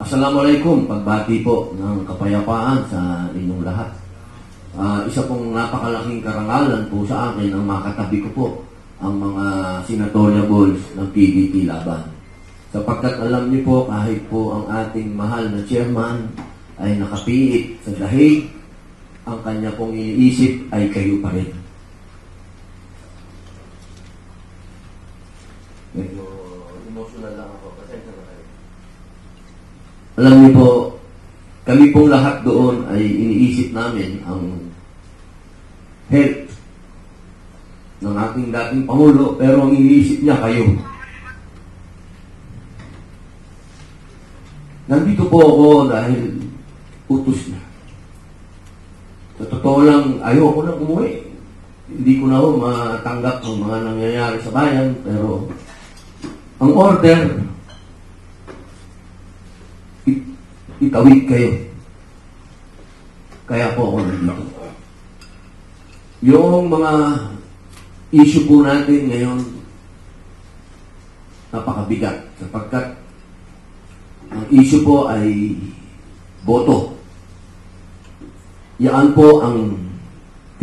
Assalamualaikum, pagbati po ng kapayapaan sa inyong lahat. Isa pong napakalaking karangalan po sa akin ang makatabi ko po ang mga senatoriables ng PDP Laban. Sapagkat alam niyo po, kahit po ang ating mahal na chairman ay nakapiit sa dahig, ang kanya pong iniisip ay kayo pa rin. Medyo emotional lang ako. Pasensya na kayo. Alam niyo po, kami pong lahat doon ay iniisip namin ang health ng ating dating Pangulo, pero ang iniisip niya kayo. Nandito po ako dahil utos niya. Sa totoo lang, ayoko na umuwi. Hindi ko na ho matanggap ang mga nangyayari sa bayan, pero ang order, itawid kayo. Kaya po ako nandito. Yung mga issue po natin ngayon, napakabigat. Sapagkat ang issue po ay boto. Yan po ang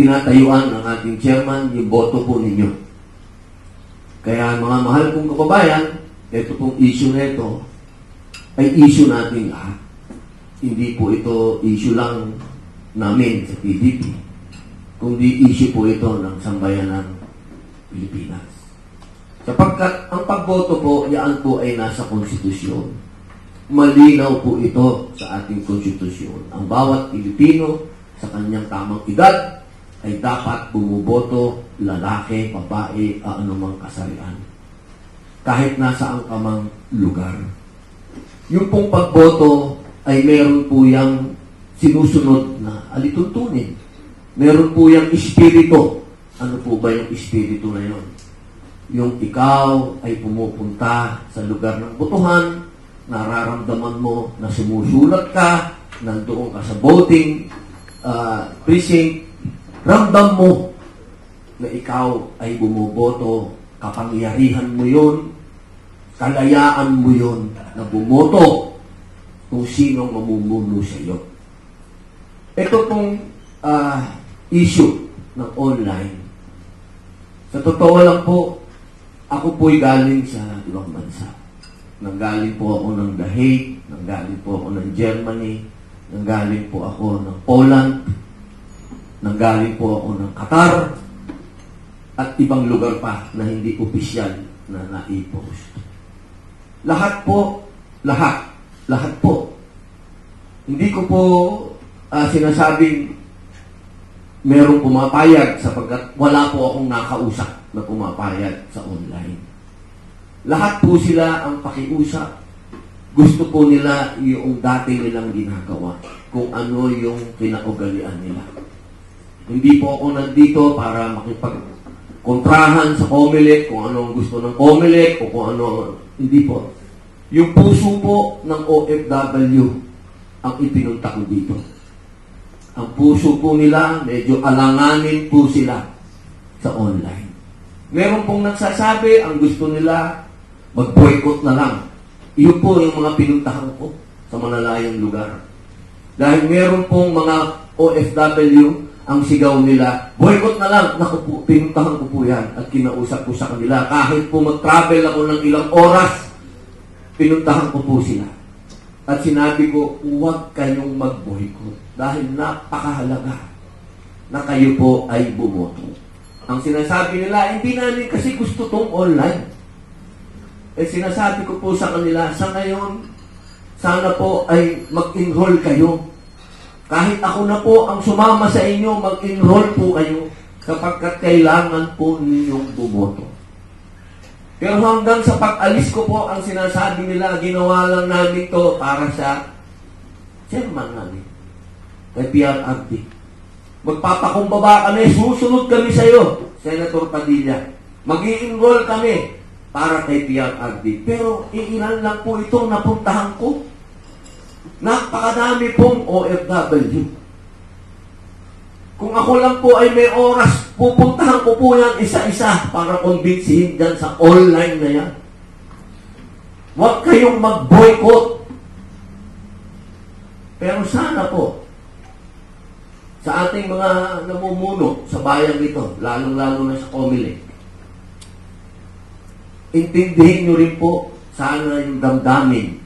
tinatayuan ng ating chairman, yung boto po ninyo. Kaya mga mahal kong kababayan, ito pong issue na ito ay issue natin lahat. Hindi po ito issue lang namin sa PDP, kundi issue po ito ng sambayanang Pilipinas. Sapagkat ang pagboto po, yan po ay nasa konstitusyon. Malinaw po ito sa ating konstitusyon. Ang bawat Pilipino sa kanyang tamang edad ay dapat bumuboto, lalaki, babae, anumang kasarian. Kahit nasaan ka mang lugar. Yung pong pagboto ay meron po yung sinusunod na alituntunin. Meron po yung espiritu. Ano po ba yung espiritu na yon? Yung ikaw ay pumupunta sa lugar ng botohan, nararamdaman mo na sumusulat ka, nandoon ka sa voting precinct, ramdam mo na ikaw ay bumuboto, kapangyarihan mo yun, kalayaan mo yun na bumoto kung sinong mamumuno sa iyo. Ito pong issue ng online. Sa totoo lang po, ako po'y galing sa ibang bansa. Nanggaling po ako ng The Hague, nanggaling po ako ng Germany, nanggaling po ako ng Poland, nanggaling po ako ng Qatar, at ibang lugar pa na hindi opisyal na na-post. Lahat po. Hindi ko po sinasabing merong pumapayag sapagkat wala po akong nakausap na pumapayag sa online. Lahat po sila ang pakiusap. Gusto po nila yung dati nilang ginagawa, kung ano yung kinaugalian nila. Hindi po ako nandito para makipagkontrahan sa COMELEC kung ano ang gusto ng COMELEC o kung ano. Hindi po. Yung puso po ng OFW ang ipinunta ko dito. Ang puso po nila, medyo alanganin po sila sa online. Meron pong nagsasabi, ang gusto nila, mag-boycott na lang. Iyon po yung mga pinuntahan ko sa malalayong lugar. Dahil meron pong mga OFW, ang sigaw nila, boycott na lang. Naku po, pinuntahan ko po yan at kinausap ko sa kanila. Kahit po mag-travel ako ng ilang oras, pinuntahan ko po sila. At sinabi ko, huwag kayong mag-boycott dahil napakahalaga na kayo po ay bumoto. Ang sinasabi nila, hindi namin kasi gusto tong online. Sinasabi ko po sa kanila, sa ngayon, sana po ay mag-enroll kayo. Kahit ako na po ang sumama sa inyo, mag-enroll po kayo sapagkat kailangan po ninyong bumoto. Pero hanggang sa pag-alis ko po, ang sinasabi nila, ginawa lang namin to para sa chairman namin, kay PRRD. Magpapakumbaba kami, susunod kami sa iyo, Senator Padilla. Mag-i-enroll kami para kay PRRD. Pero iilan lang po itong napuntahan ko. Napakadami pong OFW. Kung ako lang po ay may oras, pupuntahan ko po yan isa-isa para kumbinsihin dyan sa online na yan. Huwag kayong mag-boycott. Pero sana po, sa ating mga namumuno sa bayan ito, lalong-lalo na sa Comelec, intindihin nyo rin po sana yung damdamin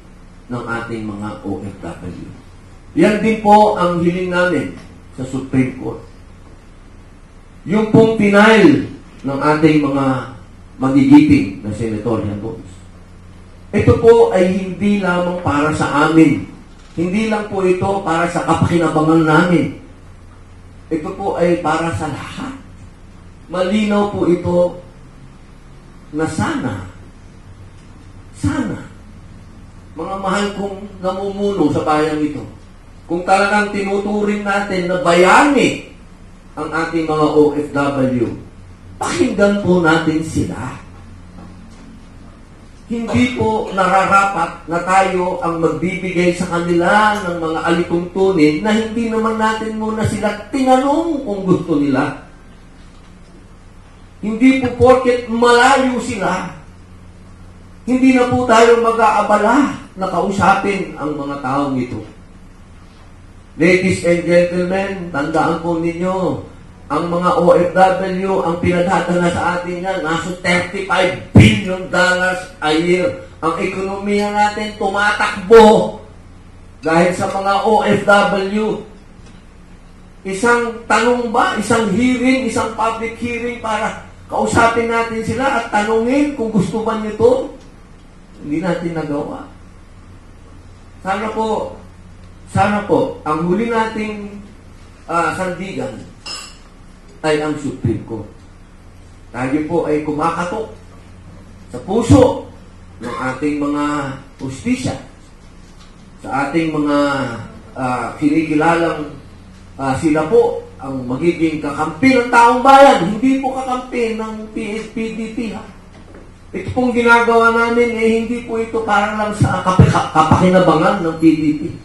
ng ating mga OFW. Yan din po ang hiling namin sa Supreme Court. Yung pong denial ng ating mga magigiting na senatorial votes. Ito po ay hindi lamang para sa amin. Hindi lang po ito para sa kapakinabangan namin. Ito po ay para sa lahat. Malinaw po ito na sana, mga mahal kong namumuno sa bayan ito, kung talagang tinuturing natin na bayani ang ating mga OFW, pakinggan po natin sila. Hindi po nararapat na tayo ang magbibigay sa kanila ng mga alituntunin na hindi naman natin muna sila tinanong kung gusto nila. Hindi po porket malayo sila, hindi na po tayo mag-aabala na kausapin ang mga taong ito. Ladies and gentlemen, tandaan po ninyo, ang mga OFW, ang pinagdadala sa atin yan, nasa $35 billion a year. Ang ekonomiya natin tumatakbo dahil sa mga OFW. Isang tanong ba, isang hearing, isang public hearing para kausapin natin sila at tanungin kung gusto ba nyo ito? Hindi natin nagawa. Sana po, ang huli nating sandigan ay ang Supreme Court. Tayo po ay kumakatok sa puso ng ating mga hustisya, sa ating mga kinikilalang sila po ang magiging kakampi ng taong bayan, hindi po kakampi ng PDP. Ito pong ginagawa namin, hindi po ito para lang sa kapakinabangan ng PDP.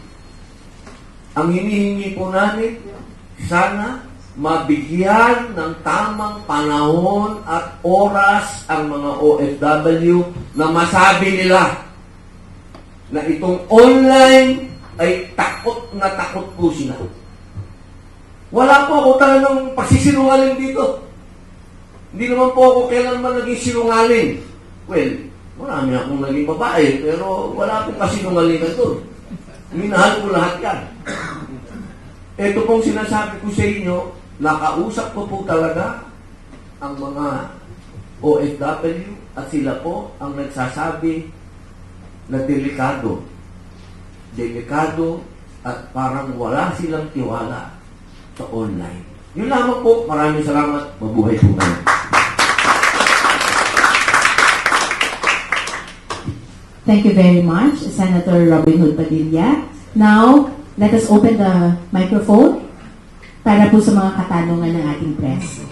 Ang hinihingi po namin, sana mabigyan ng tamang panahon at oras ang mga OFW na masabi nila na itong online ay takot na takot po sila. Wala po ako talagang pagsisinungaling dito. Hindi naman po ako kailanman naging sinungaling. Well, marami akong naging babae, pero wala pong kasinungalingan doon. Minahal ko lahat yan. Ito pong sinasabi ko sa inyo, nakausap ko po talaga ang mga OFW at sila po ang nagsasabi na delikado at parang wala silang tiwala sa online. Yun lamang po. Maraming salamat. Mabuhay po kayo. Thank you very much, Senator Robin Hood Padilla. Now, let us open the microphone para po sa mga katanungan ng ating press.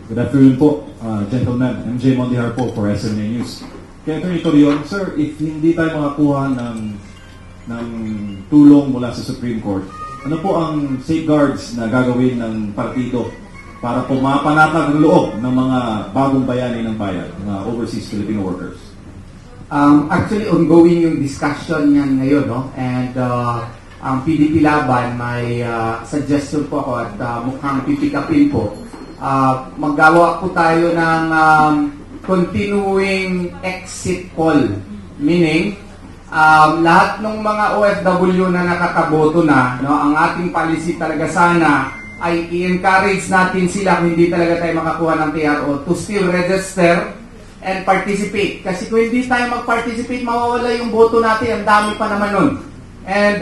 Good afternoon po, gentlemen. MJ Mondihar po for SMNA News. Kaya Attorney Torion, sir, if hindi tayo makakuha ng tulong mula sa Supreme Court, ano po ang safeguards na gagawin ng partido para po mapanatag ang loob ng mga bagong bayani ng bayan, mga overseas Filipino workers? Actually, ongoing yung discussion yan ngayon, no? And ang PDP Laban, may suggestion po ako at mukhang pipikapin po. Maggawa po tayo ng continuing exit poll. Meaning, lahat ng mga OFW na nakakaboto na, no, ang ating policy talaga sana ay i-encourage natin sila kung hindi talaga tayo makakuha ng TRO to still register and participate. Kasi kung hindi tayo mag-participate, mawawala yung boto natin. Ang dami pa naman nun. And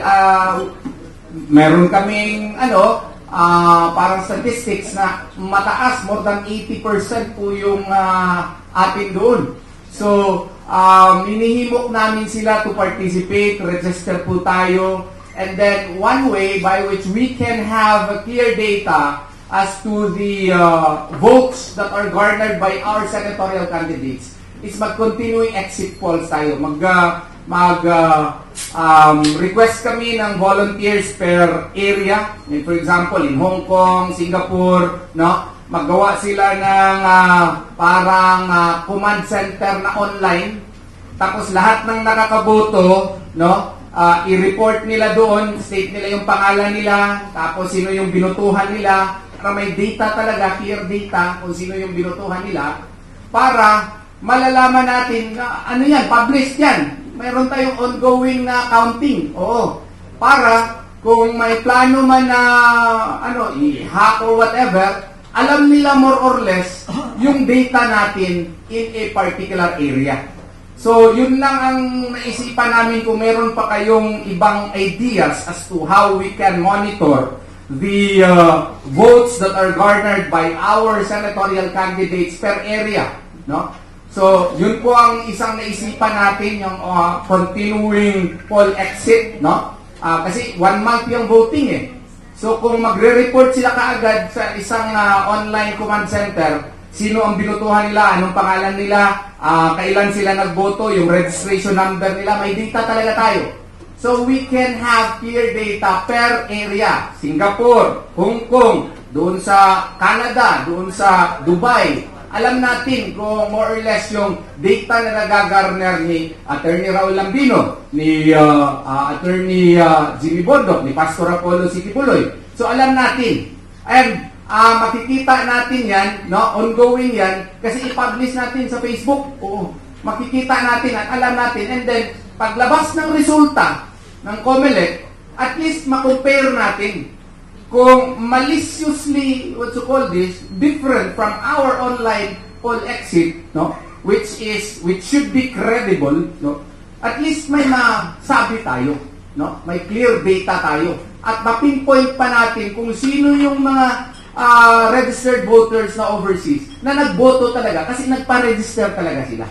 meron kaming parang statistics na mataas, more than 80% po yung atin doon. So, minihimok namin sila to participate, register po tayo, and then one way by which we can have clear data as to the votes that are garnered by our senatorial candidates is mag-continuing exit polls tayo. request kami ng volunteers per area. For example, in Hong Kong, Singapore, no? Maggawa sila ng parang command center na online. Tapos lahat ng nakakaboto, no? I-report nila doon, state nila yung pangalan nila, tapos sino yung binutuhan nila, para may data talaga, clear data kung sino yung binutuhan nila, para malalaman natin na ano yan, published yan. Mayroon tayong ongoing na counting. Oo. Para kung may plano man na i-hack or whatever, alam nila more or less yung data natin in a particular area. So, yun lang ang naisipan namin kung meron pa kayong ibang ideas as to how we can monitor the votes that are garnered by our senatorial candidates per area. No? So, yun po ang isang naisipan natin, yung continuing poll exit. No? Kasi 1 month yung voting eh. So, kung magre-report sila kaagad sa isang online command center, sino ang binutuhan nila, anong pangalan nila, kailan sila nagboto, yung registration number nila, may data talaga tayo. So we can have clear data per area. Singapore, Hong Kong, doon sa Canada, doon sa Dubai. Alam natin kung more or less yung data na nagagarner ni Attorney Raul Lambino, ni Attorney Jimmy Bondo, ni Pastor Apollo Sikipuloy. So alam natin. And makikita natin yan, no? Ongoing yan, kasi i-publish natin sa Facebook. Oo. Makikita natin at alam natin. And then, paglabas ng resulta ng COMELEC, at least makompare natin kung maliciously, what you call this, different from our online poll exit, no? Which should be credible, no? At least may masabi tayo, no? May clear data tayo. At mapinpoint pa natin kung sino yung mga registered voters na overseas na nagboto talaga kasi nagpa-register talaga sila.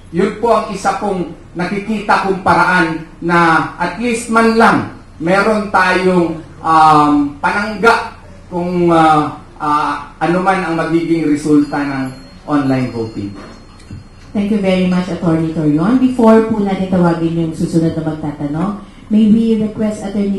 Yun po ang isa pong nakikita kong paraan na at least man lang meron tayong panangga kung ano man ang magiging resulta ng online voting. Thank you very much, Attorney Torion. Before po natin tawagin yung susunod na magtatanong, may we request Attorney